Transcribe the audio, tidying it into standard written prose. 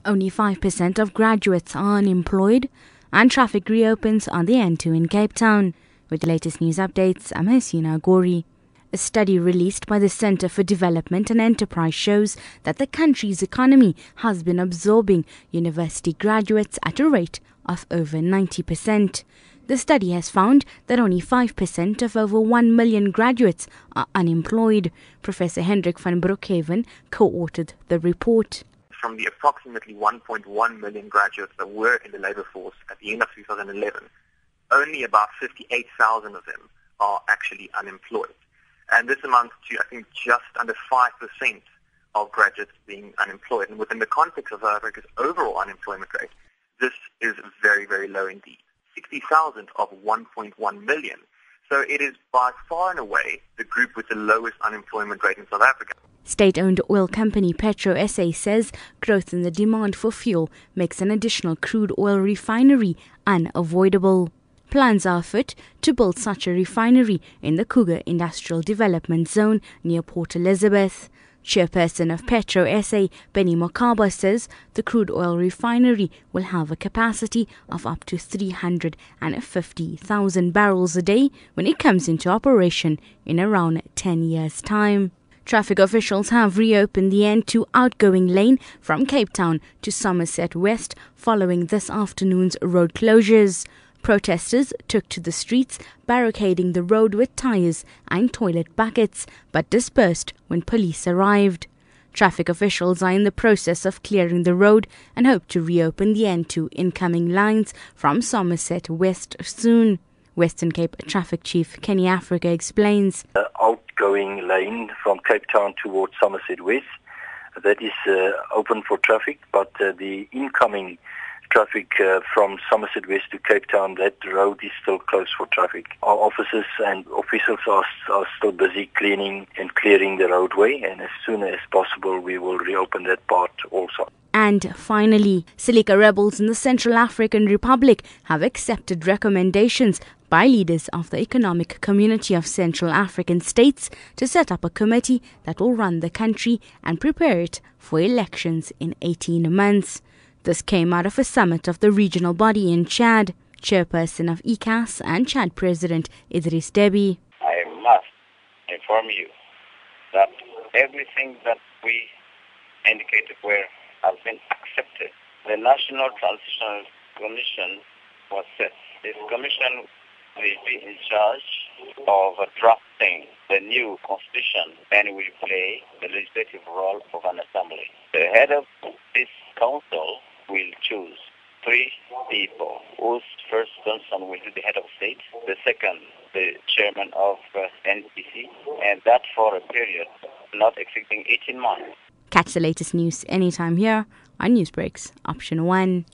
Only 5% of graduates are unemployed, and traffic reopens on the N2 in Cape Town. With the latest news updates, I'm Hasina Gori. A study released by the Centre for Development and Enterprise shows that the country's economy has been absorbing university graduates at a rate of over 90%. The study has found that only 5% of over 1 million graduates are unemployed. Professor Hendrik van Broekhaven co-authored the report. From the approximately 1.1 million graduates that were in the labour force at the end of 2011, only about 58,000 of them are actually unemployed. And this amounts to, I think, just under 5% of graduates being unemployed. And within the context of South Africa's overall unemployment rate, this is very, very low indeed. 60,000 of 1.1 million. So it is by far and away the group with the lowest unemployment rate in South Africa. State-owned oil company Petrol SA says growth in the demand for fuel makes an additional crude oil refinery unavoidable. Plans are afoot to build such a refinery in the Cougar Industrial Development Zone near Port Elizabeth. Chairperson of Petrol SA, Benny Mokaba, says the crude oil refinery will have a capacity of up to 350,000 barrels a day when it comes into operation in around 10 years' time. Traffic officials have reopened the N2 outgoing lane from Cape Town to Somerset West following this afternoon's road closures. Protesters took to the streets, barricading the road with tyres and toilet buckets, but dispersed when police arrived. Traffic officials are in the process of clearing the road and hope to reopen the N2 incoming lines from Somerset West soon. Western Cape Traffic Chief Kenny Africa explains. The outgoing lane from Cape Town towards Somerset West, that is open for traffic, but the incoming traffic from Somerset West to Cape Town, that road is still closed for traffic. Our officers and officials are still busy cleaning and clearing the roadway, and as soon as possible we will reopen that part also. And finally, Seleka rebels in the Central African Republic have accepted recommendations by leaders of the Economic Community of Central African States to set up a committee that will run the country and prepare it for elections in 18 months. This came out of a summit of the regional body in Chad. Chairperson of ECAS and Chad President Idris Deby. I must inform you that everything that we indicated has been accepted. The National Transitional Commission was set. This commission will be in charge of drafting the new constitution and will play the legislative role of an assembly. The head of this council will choose 3 people, whose first person will be the head of state, the second, the chairman of NPC, and that for a period not exceeding 18 months. Catch the latest news anytime here on Newsbreaks Option 1.